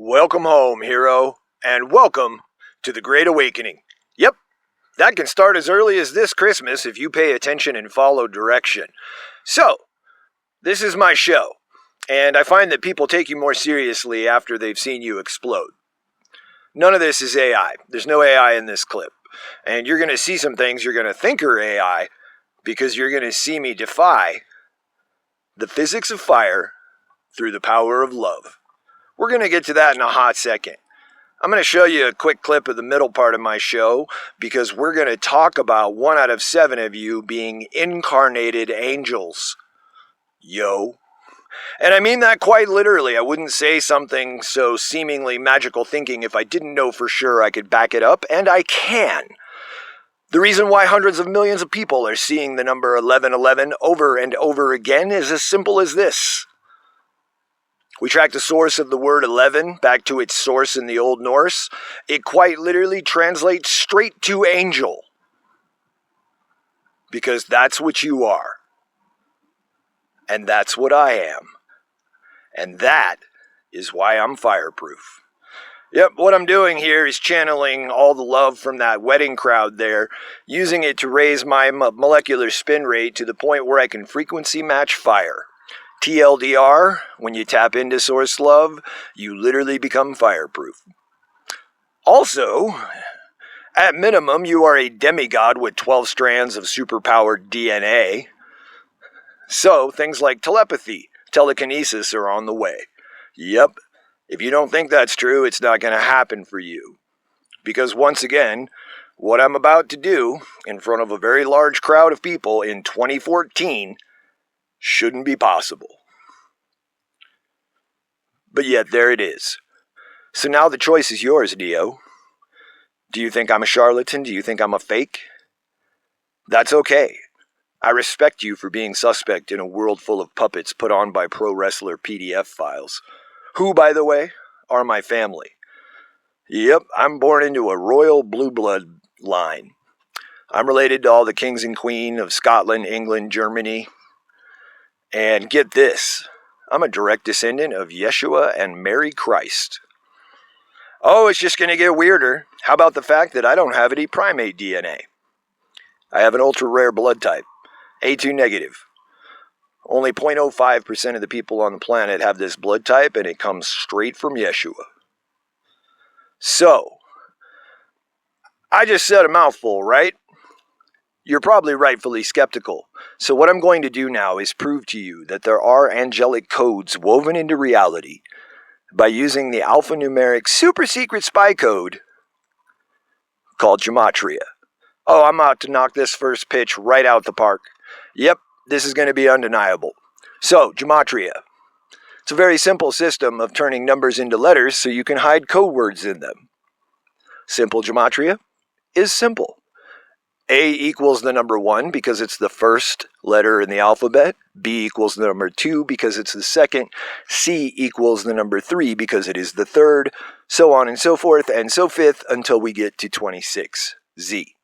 Welcome home, hero, and welcome to the Great Awakening. Yep, that can start as early as this Christmas if you pay attention and follow direction. So, this is my show, and I find that people take you more seriously after they've seen you explode. None of this is AI. There's no AI in this clip. And you're going to see some things you're going to think are AI because you're going to see me defy the physics of fire through the power of love. We're going to get to that in a hot second. I'm going to show you a quick clip of the middle part of my show because we're going to talk about 1 out of 7 of you being incarnated angels. Yo. And I mean that quite literally. I wouldn't say something so seemingly magical thinking if I didn't know for sure I could back it up, and I can. The reason why hundreds of millions of people are seeing the number 1111 over and over again is as simple as this. We track the source of the word 11 back to its source in the Old Norse. It quite literally translates straight to angel. Because that's what you are. And that's what I am. And that is why I'm fireproof. Yep, what I'm doing here is channeling all the love from that wedding crowd there, using it to raise my molecular spin rate to the point where I can frequency match fire. TLDR, when you tap into source love, you literally become fireproof. Also, at minimum, you are a demigod with 12 strands of superpowered DNA. So, things like telepathy, telekinesis are on the way. Yep, if you don't think that's true, it's not going to happen for you. Because once again, what I'm about to do in front of a very large crowd of people in 2014 shouldn't be possible. But yet there it is. So now the choice is yours, Neo. Do you think I'm a charlatan? Do you think I'm a fake? That's okay. I respect you for being suspect in a world full of puppets put on by pro wrestler PDF files. Who, by the way, are my family. Yep, I'm born into a royal blue blood line. I'm related to all the kings and queens of Scotland, England, Germany. And get this, I'm a direct descendant of Yeshua and Mary Christ. Oh, it's just going to get weirder. How about the fact that I don't have any primate DNA? I have an ultra-rare blood type, A2 negative. Only 0.05% of the people on the planet have this blood type, and it comes straight from Yeshua. So, I just said a mouthful, right? You're probably rightfully skeptical. So what I'm going to do now is prove to you that there are angelic codes woven into reality by using the alphanumeric super secret spy code called Gematria. Oh, I'm about to knock this first pitch right out the park. Yep, this is going to be undeniable. So, Gematria. It's a very simple system of turning numbers into letters so you can hide code words in them. Simple Gematria is simple. A equals the number 1 because it's the first letter in the alphabet. B equals the number 2 because it's the second. C equals the number 3 because it is the third. So on and so forth and so forth until we get to 26. Z.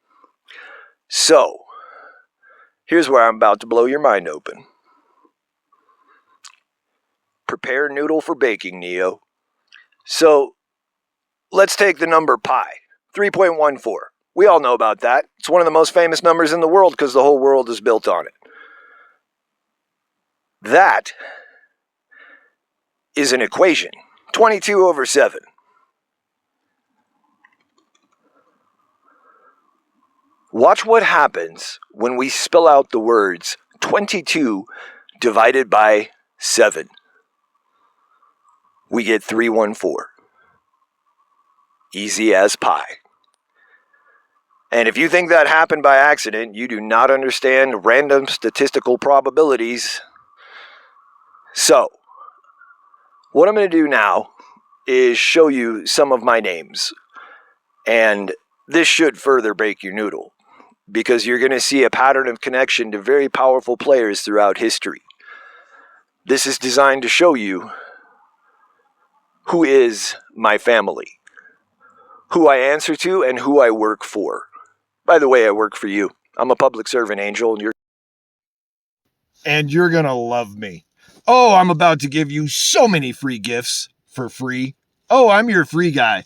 So, here's where I'm about to blow your mind open. Prepare noodle for baking, Neo. So, let's take the number pi, 3.14. We all know about that. It's one of the most famous numbers in the world because the whole world is built on it. That is an equation, 22 over 7. Watch what happens when we spell out the words 22 divided by 7. We get 314. Easy as pie. And if you think that happened by accident, you do not understand random statistical probabilities. So, what I'm going to do now is show you some of my names. And this should further break your noodle, because you're going to see a pattern of connection to very powerful players throughout history. This is designed to show you who is my family, who I answer to, and who I work for. By the way, I work for you. I'm a public servant, Angel, and you're going to love me. Oh, I'm about to give you so many free gifts for free. Oh, I'm your free guy.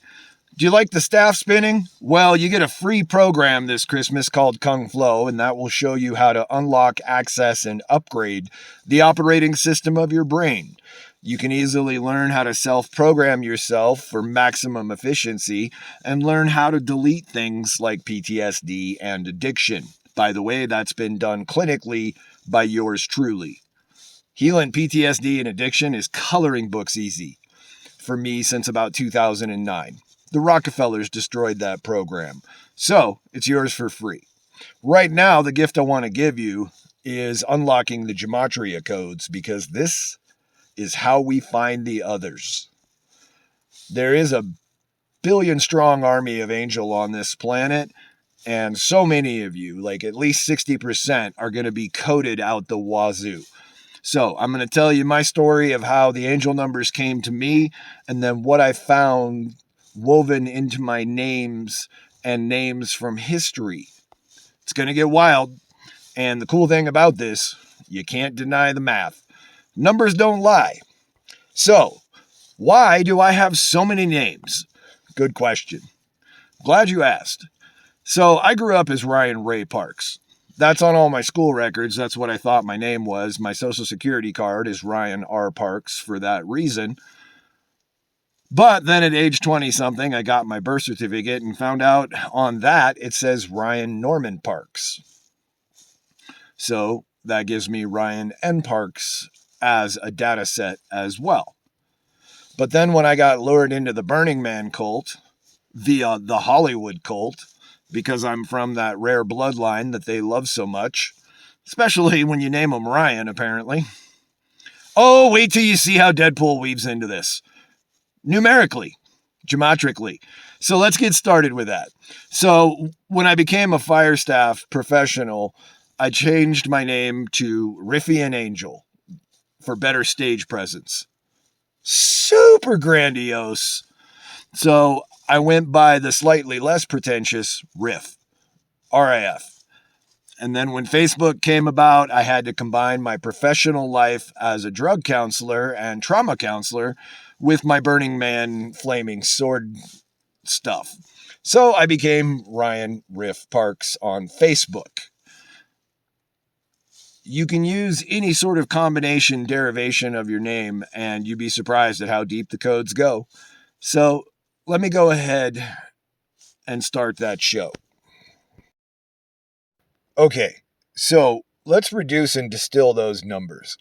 Do you like the staff spinning? Well, you get a free program this Christmas called Kung Flow, and that will show you how to unlock, access, and upgrade the operating system of your brain. You can easily learn how to self-program yourself for maximum efficiency and learn how to delete things like PTSD and addiction. By the way, that's been done clinically by yours truly. Healing PTSD and addiction is coloring books easy for me since about 2009. The Rockefellers destroyed that program. So, it's yours for free. Right now, the gift I want to give you is unlocking the Gematria codes, because this is how we find the others. There is a billion-strong army of Angel on this planet, and so many of you, like at least 60%, are going to be coded out the wazoo. So I'm going to tell you my story of how the Angel numbers came to me, and then what I found woven into my names and names from history. It's going to get wild. And the cool thing about this, you can't deny the math. Numbers don't lie. So, why do I have so many names? Good question. Glad you asked. So, I grew up as Ryan Ray Parks. That's on all my school records. That's what I thought my name was. My social security card is Ryan R. Parks for that reason. But then at age 20-something, I got my birth certificate and found out on that it says Ryan Norman Parks. So that gives me Ryan N. Parks as a data set as well. But then when I got lured into the Burning Man cult via the Hollywood cult, because I'm from that rare bloodline that they love so much, especially when you name them Ryan, apparently. Oh, wait till you see how Deadpool weaves into this. Numerically, geometrically. So let's get started with that. So when I became a fire staff professional, I changed my name to Riffian Angel for better stage presence. Super grandiose. So I went by the slightly less pretentious Riff, RIF. And then when Facebook came about, I had to combine my professional life as a drug counselor and trauma counselor with my Burning Man flaming sword stuff. So I became Ryan Riff Parks on Facebook. You can use any sort of combination derivation of your name, and you'd be surprised at how deep the codes go. So let me go ahead and start that show. Okay, so let's reduce and distill those numbers.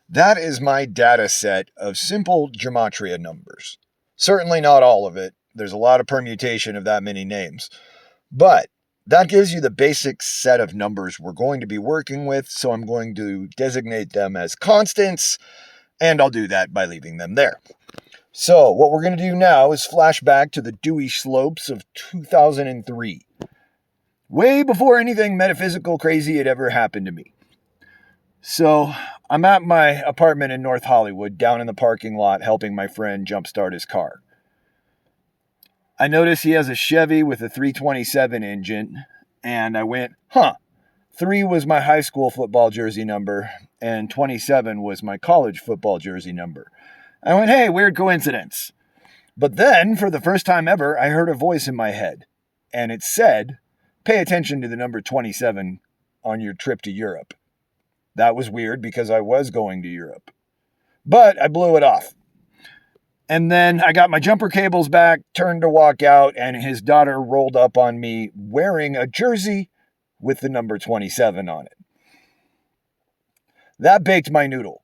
That is my data set of simple Gematria numbers. Certainly not all of it. There's a lot of permutation of that many names. But that gives you the basic set of numbers we're going to be working with, so I'm going to designate them as constants, and I'll do that by leaving them there. So what we're going to do now is flash back to the dewy slopes of 2003. Way before anything metaphysical crazy had ever happened to me. So I'm at my apartment in North Hollywood, down in the parking lot, helping my friend jumpstart his car. I notice he has a Chevy with a 327 engine, and I went, 3 was my high school football jersey number, and 27 was my college football jersey number. I went, hey, weird coincidence. But then, for the first time ever, I heard a voice in my head, and it said, pay attention to the number 27 on your trip to Europe. That was weird because I was going to Europe. But I blew it off. And then I got my jumper cables back, turned to walk out, and his daughter rolled up on me wearing a jersey with the number 27 on it. That baked my noodle.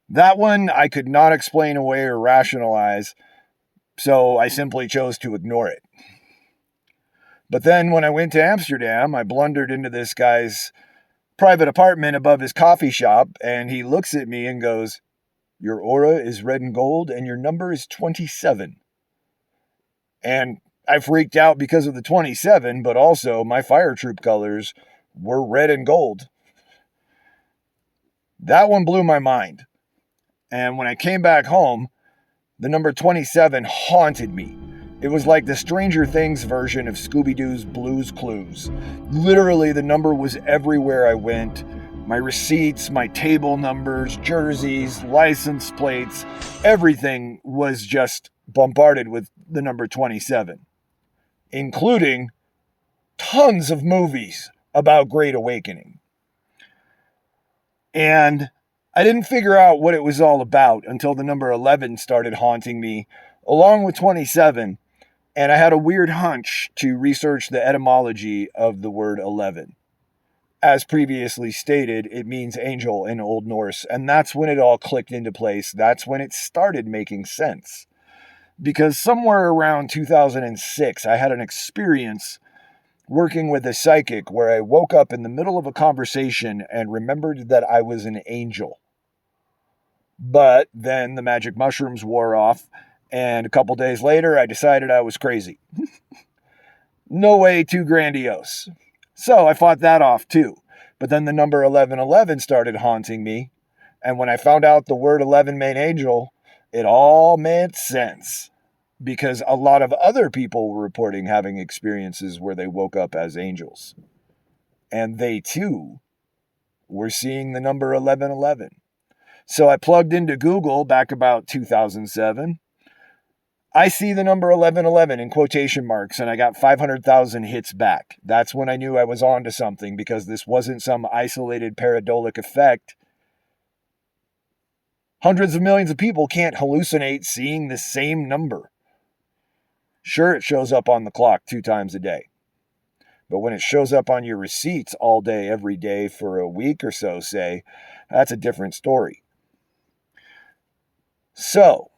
That one I could not explain away or rationalize, so I simply chose to ignore it. But then when I went to Amsterdam, I blundered into this guy's private apartment above his coffee shop, and he looks at me and goes, your aura is red and gold, and your number is 27. And I freaked out because of the 27, but also my fire troop colors were red and gold. That one blew my mind. And when I came back home, the number 27 haunted me. It was like the Stranger Things version of Scooby-Doo's Blue's Clues. Literally, the number was everywhere I went. My receipts, my table numbers, jerseys, license plates, everything was just bombarded with the number 27, including tons of movies about Great Awakening. And I didn't figure out what it was all about until the number 11 started haunting me, along with 27, and I had a weird hunch to research the etymology of the word 11. As previously stated, it means angel in Old Norse, and that's when it all clicked into place. That's when it started making sense. Because somewhere around 2006, I had an experience working with a psychic where I woke up in the middle of a conversation and remembered that I was an angel. But then the magic mushrooms wore off, and a couple days later, I decided I was crazy. No way too grandiose. So I fought that off too. But then the number 1111 started haunting me, and when I found out the word 11 meant angel, it all made sense. Because a lot of other people were reporting having experiences where they woke up as angels. And they too were seeing the number 1111. So I plugged into Google back about 2007. I see the number 1111 in quotation marks, and I got 500,000 hits back. That's when I knew I was onto something, because this wasn't some isolated pareidolia effect. Hundreds of millions of people can't hallucinate seeing the same number. Sure, it shows up on the clock 2 times a day. But when it shows up on your receipts all day, every day for a week or so, say, that's a different story. So,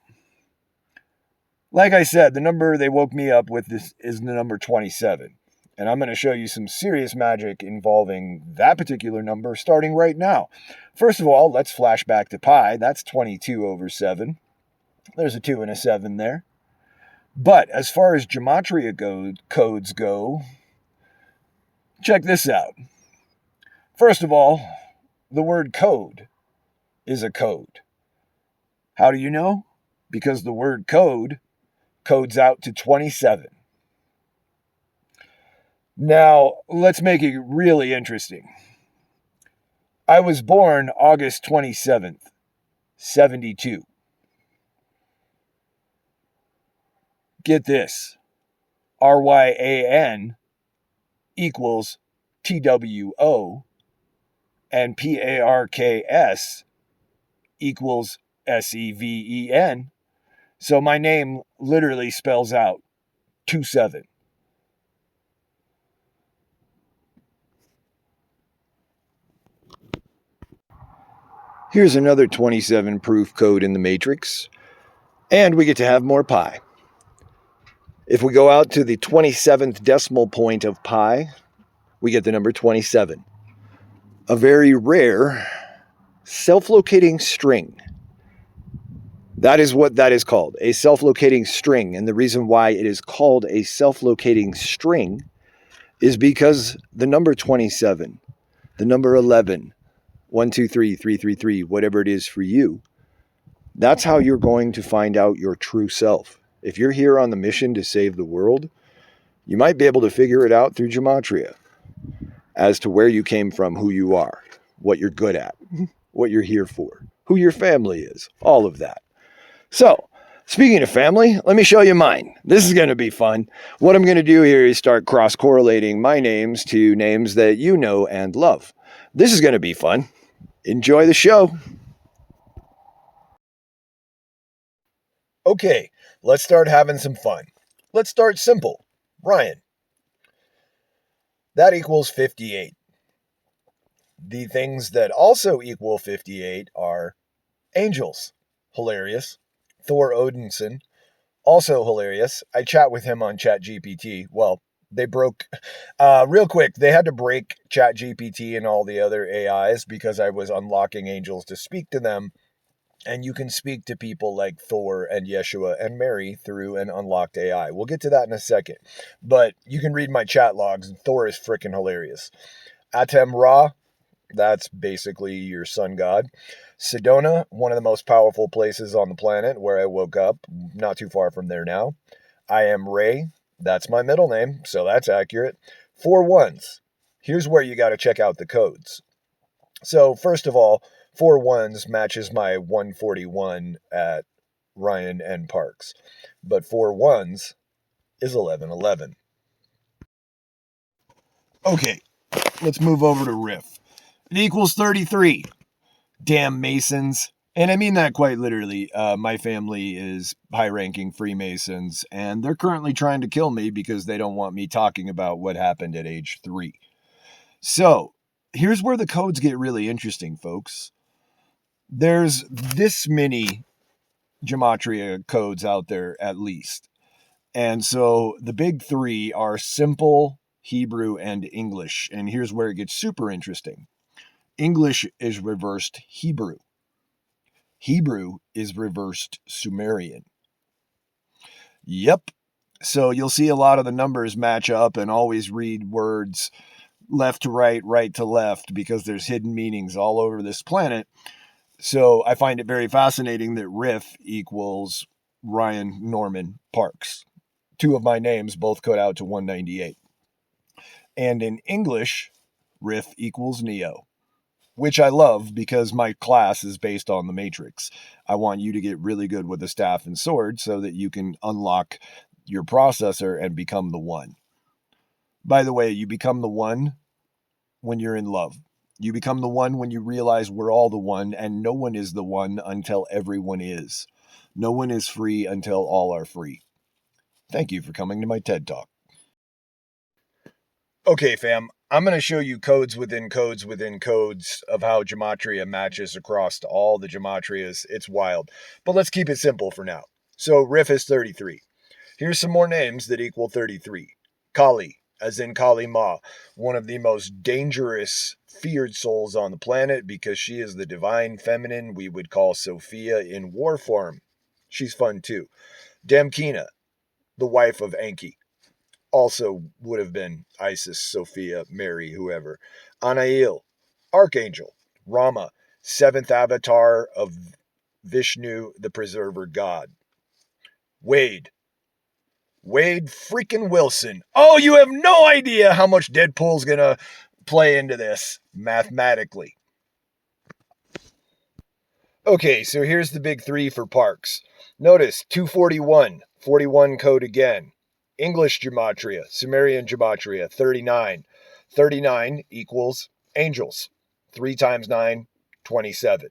like I said, the number they woke me up with is the number 27. And I'm going to show you some serious magic involving that particular number starting right now. First of all, let's flash back to pi. That's 22 over 7. There's a 2 and a 7 there. But as far as Gematria codes go, check this out. First of all, the word code is a code. How do you know? Because the word code codes out to 27. Now, let's make it really interesting. I was born August 27th, 72. Get this. RYAN equals TWO, and PARKS equals SEVEN. So my name literally spells out 27. Here's another 27 proof code in the matrix, and we get to have more pi. If we go out to the 27th decimal point of pi, we get the number 27. A very rare self-locating string. That is what that is called, a self-locating string. And the reason why it is called a self-locating string is because the number 27, the number 11, 1, 2, 3, 3, 3, 3, whatever it is for you, that's how you're going to find out your true self. If you're here on the mission to save the world, you might be able to figure it out through Gematria as to where you came from, who you are, what you're good at, what you're here for, who your family is, all of that. So, speaking of family, let me show you mine. This is going to be fun. What I'm going to do here is start cross-correlating my names to names that you know and love. This is going to be fun. Enjoy the show. Okay, let's start having some fun. Let's start simple. Ryan. That equals 58. The things that also equal 58 are angels. Hilarious. Thor Odinson. Also hilarious. I chat with him on ChatGPT. Well, they broke, real quick, they had to break ChatGPT and all the other AIs because I was unlocking angels to speak to them. And you can speak to people like Thor and Yeshua and Mary through an unlocked AI. We'll get to that in a second. But you can read my chat logs. Thor is freaking hilarious. Atem Ra, that's basically your sun god. Sedona, one of the most powerful places on the planet where I woke up, not too far from there now. I am Ray, that's my middle name, so that's accurate. 4 ones. Here's where you got to check out the codes. So first of all, 4 ones matches my 141 at Ryan and Parks. But 4 ones is 1111. Okay, let's move over to Riff. It equals 33. Damn Masons. And I mean that quite literally. My family is high-ranking Freemasons, and they're currently trying to kill me because they don't want me talking about what happened at age 3. So, here's where the codes get really interesting, folks. There's this many Gematria codes out there, at least. And so the big 3 are simple, Hebrew, and English. And here's where it gets super interesting. English is reversed Hebrew. Hebrew is reversed Sumerian. Yep. So you'll see a lot of the numbers match up and always read words left to right, right to left, because there's hidden meanings all over this planet. So I find it very fascinating that Riff equals Ryan Norman Parks. 2 of my names both cut out to 198. And in English, Riff equals Neo, which I love because my class is based on the Matrix. I want you to get really good with the staff and sword so that you can unlock your processor and become the one. By the way, you become the one when you're in love. You become the one when you realize we're all the one, and no one is the one until everyone is. No one is free until all are free. Thank you for coming to my TED Talk. Okay, fam, I'm going to show you codes within codes within codes of how Gematria matches across to all the Gematrias. It's wild. But let's keep it simple for now. So Riff is 33. Here's some more names that equal 33. Kali, as in Kali Ma, one of the most dangerous, feared souls on the planet because she is the divine feminine we would call Sophia in war form. She's fun too. Damkina, the wife of Enki. Also would have been Isis, Sophia, Mary, whoever. Anail, Archangel. Rama, 7th avatar of Vishnu, the preserver god. Wade freaking Wilson. Oh, you have no idea how much Deadpool's gonna play into this mathematically. Okay, so here's the big 3 for Parks. Notice 241, 41 code again. English Gematria, Sumerian Gematria, 39. 39 equals angels. 3 times 9, 27.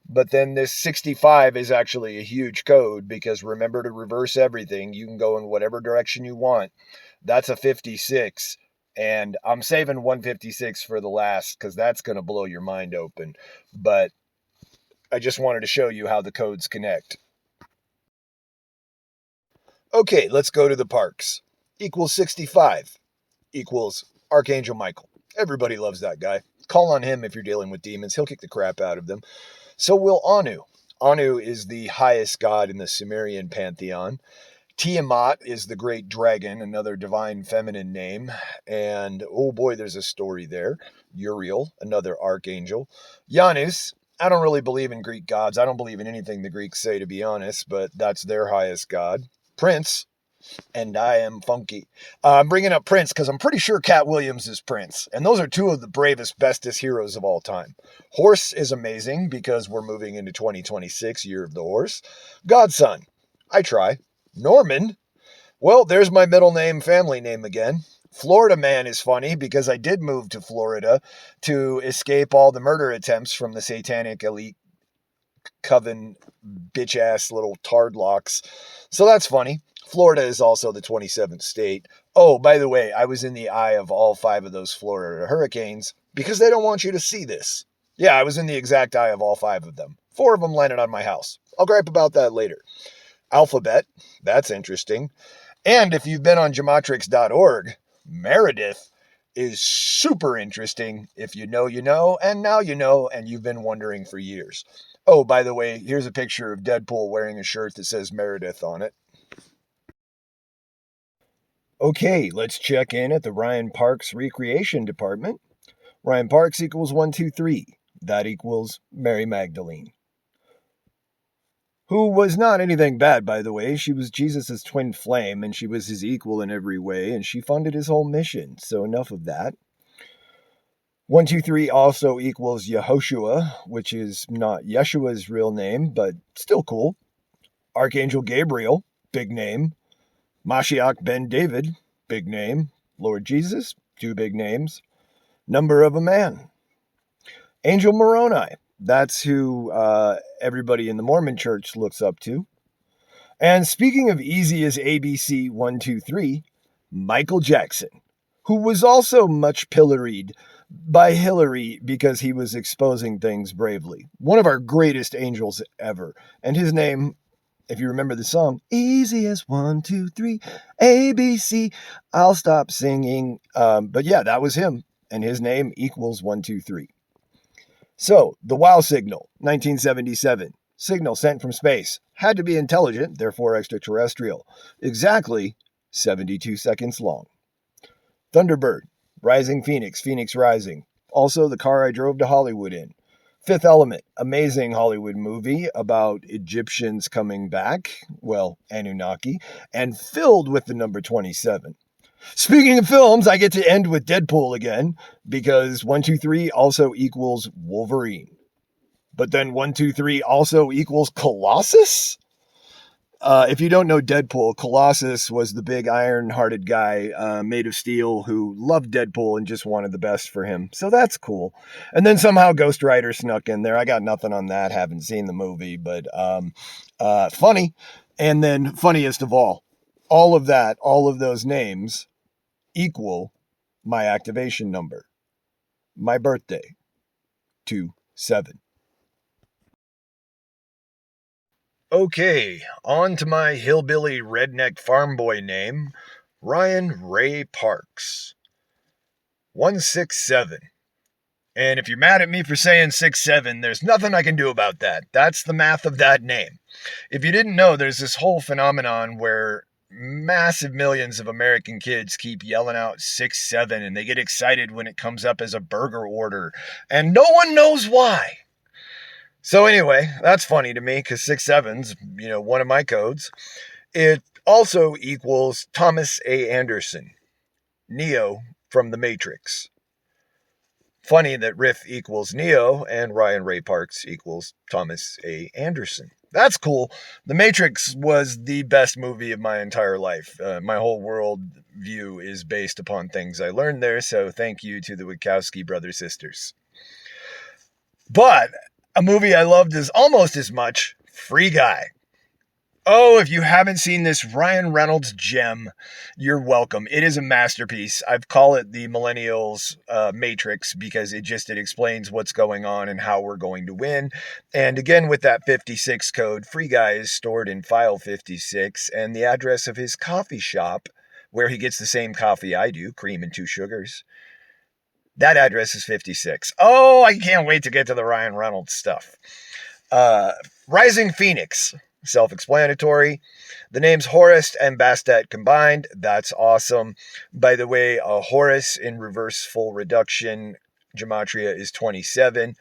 But then this 65 is actually a huge code because remember to reverse everything. You can go in whatever direction you want. That's a 56. And I'm saving 156 for the last because that's going to blow your mind open. But I just wanted to show you how the codes connect. Okay, let's go to the Parks. Equals 65. Equals Archangel Michael. Everybody loves that guy. Call on him if you're dealing with demons. He'll kick the crap out of them. So will Anu. Anu is the highest god in the Sumerian pantheon. Tiamat is the great dragon, another divine feminine name. And oh boy, there's a story there. Uriel, another archangel. Janus, I don't really believe in Greek gods. I don't believe in anything the Greeks say, to be honest, but that's their highest god. Prince, and I am funky. I'm bringing up Prince because I'm pretty sure Cat Williams is Prince. And those are 2 of the bravest, bestest heroes of all time. Horse is amazing because we're moving into 2026, year of the horse. Godson, I try. Norman, well, there's my middle name, family name again. Florida Man is funny because I did move to Florida to escape all the murder attempts from the satanic elite coven bitch ass little tardlocks. So that's funny. Florida is also the 27th state. Oh, by the way, I was in the eye of all 5 of those Florida hurricanes because they don't want you to see this. Yeah, I was in the exact eye of all 5 of them. 4 of them landed on my house. I'll gripe about that later. Alphabet, that's interesting. And if you've been on gematrix.org, Meredith is super interesting. If you know, you know, and now you know, and you've been wondering for years. Oh, by the way, here's a picture of Deadpool wearing a shirt that says Meredith on it. Okay, let's check in at the Ryan Parks Recreation Department. Ryan Parks equals 123. That equals Mary Magdalene. Who was not anything bad, by the way. She was Jesus' twin flame, and she was his equal in every way, and she funded his whole mission. So enough of that. 123 also equals Yehoshua, which is not Yeshua's real name, but still cool. Archangel Gabriel, big name. Mashiach ben David, big name. Lord Jesus, 2 big names. Number of a man. Angel Moroni, that's who everybody in the Mormon church looks up to. And speaking of easy as ABC 1, 2, 3, Michael Jackson, who was also much pilloried by Hillary because he was exposing things bravely. One of our greatest angels ever. And his name, if you remember the song, easy as 1, 2, 3, ABC, I'll stop singing. But yeah, that was him. And his name equals 1, 2, 3. So, the WOW signal, 1977. Signal sent from space. Had to be intelligent, therefore extraterrestrial. Exactly 72 seconds long. Thunderbird, Rising Phoenix, Phoenix Rising. Also the car I drove to Hollywood in. Fifth Element, amazing Hollywood movie about Egyptians coming back, well, Anunnaki, and filled with the number 27. Speaking of films, I get to end with Deadpool again, because 1, 2, 3 also equals Wolverine. But then 1, 2, 3 also equals Colossus? If you don't know Deadpool, Colossus was the big iron-hearted guy made of steel who loved Deadpool and just wanted the best for him. So that's cool. And then somehow Ghost Rider snuck in there. I got nothing on that. Haven't seen the movie, but funny. And then funniest of all of that, all of those names equal my activation number. My birthday, 2-7. Okay, on to my hillbilly redneck farm boy name, Ryan Ray Parks. 167. And if you're mad at me for saying 6'7", there's nothing I can do about that. That's the math of that name. If you didn't know, there's this whole phenomenon where massive millions of American kids keep yelling out 6'7", and they get excited when it comes up as a burger order. And no one knows why. So anyway, that's funny to me because 6'7's, one of my codes. It also equals Thomas A. Anderson, Neo from The Matrix. Funny that Riff equals Neo and Ryan Ray Parks equals Thomas A. Anderson. That's cool. The Matrix was the best movie of my entire life. My whole world view is based upon things I learned there, so thank you to the Wachowski brothers sisters. But a movie I loved is almost as much, Free Guy. Oh, if you haven't seen this Ryan Reynolds gem, you're welcome. It is a masterpiece. I've called it the Millennials Matrix because it explains what's going on and how we're going to win. And again, with that 56 code, Free Guy is stored in file 56, and the address of his coffee shop, where he gets the same coffee I do, cream and 2 sugars, that address is 56. Oh, I can't wait to get to the Ryan Reynolds stuff. Rising Phoenix. Self-explanatory. The names Horus and Bastet combined. That's awesome. By the way, Horus in reverse full reduction, Gematria is 27.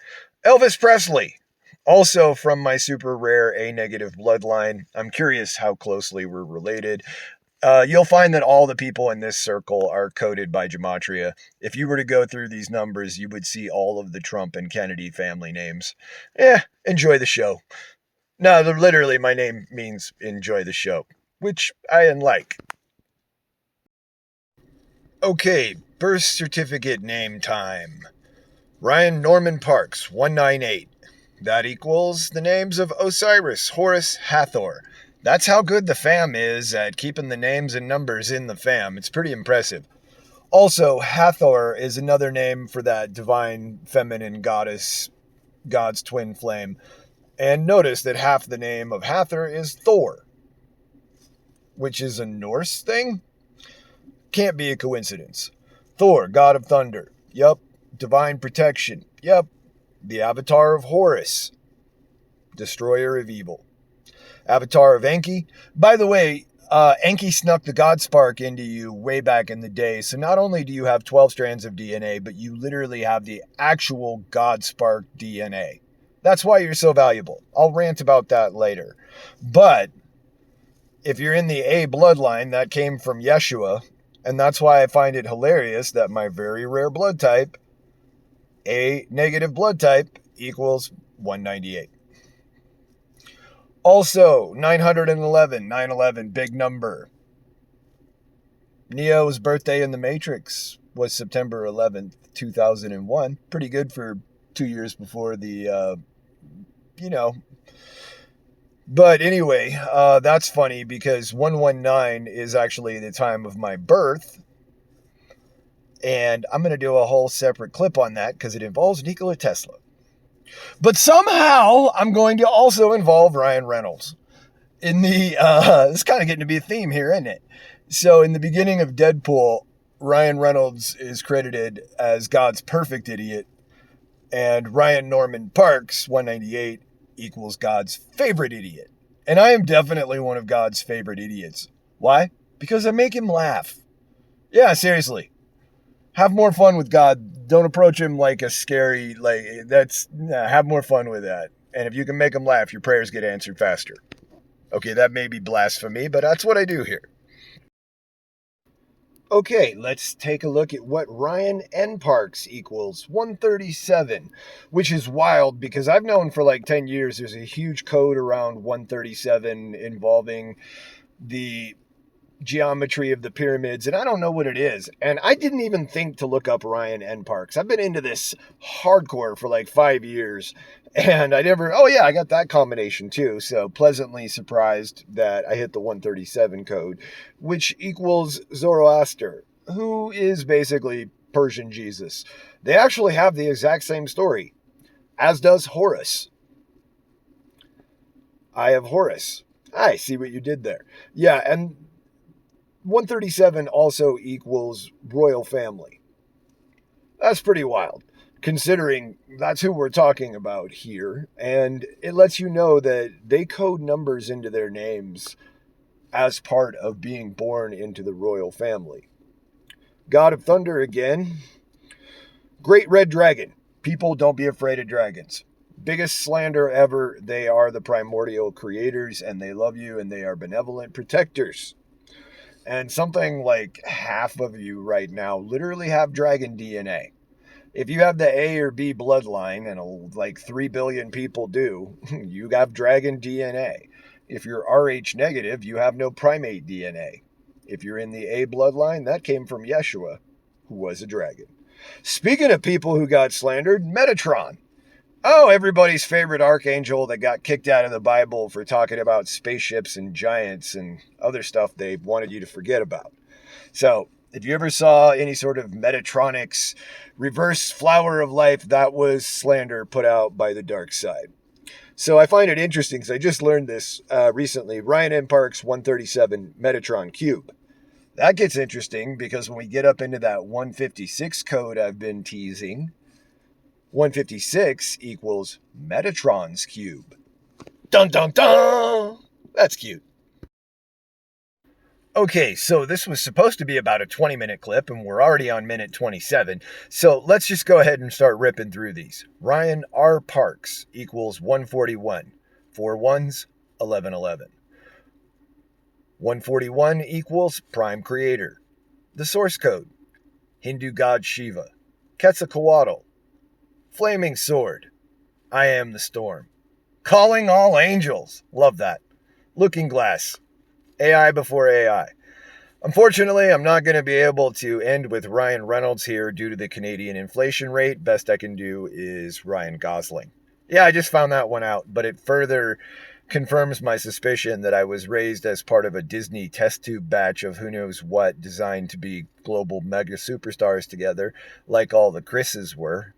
Elvis Presley. Also from my super rare A-negative bloodline. I'm curious how closely we're related. You'll find that all the people in this circle are coded by Gematria. If you were to go through these numbers, you would see all of the Trump and Kennedy family names. Enjoy the show. No, literally, my name means enjoy the show, which I like. Okay, birth certificate name time. Ryan Norman Parks, 198. That equals the names of Osiris, Horus, Hathor. That's how good the fam is at keeping the names and numbers in the fam. It's pretty impressive. Also, Hathor is another name for that divine feminine goddess, God's twin flame. And notice that half the name of Hathor is Thor, which is a Norse thing? Can't be a coincidence. Thor, god of thunder. Yup. Divine protection. Yup. The avatar of Horus, destroyer of evil. Avatar of Enki. By the way, Enki snuck the God Spark into you way back in the day. So not only do you have 12 strands of DNA, but you literally have the actual God Spark DNA. That's why you're so valuable. I'll rant about that later. But if you're in the A bloodline, that came from Yeshua. And that's why I find it hilarious that my very rare blood type, A negative blood type, equals 198. Also, 911, 9/11, big number. Neo's birthday in the Matrix was September 11th, 2001. Pretty good for 2 years before the, you know. But anyway, that's funny because 119 is actually the time of my birth. And I'm going to do a whole separate clip on that because it involves Nikola Tesla. But somehow I'm going to also involve Ryan Reynolds. In the, it's kind of getting to be a theme here, isn't it? So in the beginning of Deadpool, Ryan Reynolds is credited as God's perfect idiot, and Ryan Norman Parks, 198, equals God's favorite idiot. And I am definitely one of God's favorite idiots. Why? Because I make him laugh. Yeah, seriously. Have more fun with God. Don't approach him like a scary, have more fun with that. And if you can make him laugh, your prayers get answered faster. Okay, that may be blasphemy, but that's what I do here. Okay, let's take a look at what Ryan N. Parks equals 137, which is wild because I've known for like 10 years there's a huge code around 137 involving the geometry of the pyramids, and I don't know what it is. And I didn't even think to look up Ryan N. Parks. I've been into this hardcore for like 5 years, and I got that combination too. So pleasantly surprised that I hit the 137 code, which equals Zoroaster, who is basically Persian Jesus. They actually have the exact same story, as does Horus. I have Horus. I see what you did there. Yeah, and 137 also equals royal family. That's pretty wild, considering that's who we're talking about here. And it lets you know that they code numbers into their names as part of being born into the royal family. God of Thunder again. Great Red Dragon. People, don't be afraid of dragons. Biggest slander ever. They are the primordial creators, and they love you, and they are benevolent protectors. And something like half of you right now literally have dragon DNA. If you have the A or B bloodline, and like 3 billion people do, you have dragon DNA. If you're Rh negative, you have no primate DNA. If you're in the A bloodline, that came from Yeshua, who was a dragon. Speaking of people who got slandered, Metatron. Oh, everybody's favorite archangel that got kicked out of the Bible for talking about spaceships and giants and other stuff they wanted you to forget about. So, if you ever saw any sort of Metatronics reverse flower of life, that was slander put out by the dark side. So I find it interesting because I just learned this recently. Ryan N. Parks 137 Metatron Cube. That gets interesting because when we get up into that 156 code I've been teasing, 156 equals Metatron's cube. Dun dun dun! That's cute. Okay, so this was supposed to be about a 20-minute clip, and we're already on minute 27. So let's just go ahead and start ripping through these. Ryan R. Parks equals 141. 4 ones, 1111. 141 equals Prime Creator. The source code. Hindu god Shiva. Quetzalcoatl. Flaming Sword. I am the storm. Calling all angels. Love that. Looking Glass. AI before AI. Unfortunately, I'm not going to be able to end with Ryan Reynolds here due to the Canadian inflation rate. Best I can do is Ryan Gosling. Yeah, I just found that one out, but it further confirms my suspicion that I was raised as part of a Disney test tube batch of who knows what designed to be global mega superstars together, like all the Chris's were.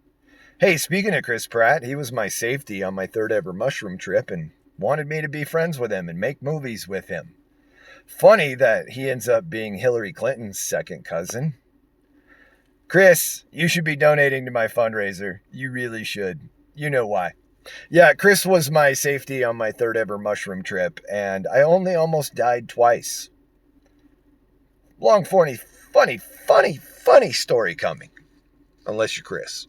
Hey, speaking of Chris Pratt, he was my safety on my third ever mushroom trip and wanted me to be friends with him and make movies with him. Funny that he ends up being Hillary Clinton's second cousin. Chris, you should be donating to my fundraiser. You really should. You know why. Yeah, Chris was my safety on my third ever mushroom trip, and I only almost died twice. Long, funny story coming. Unless you're Chris.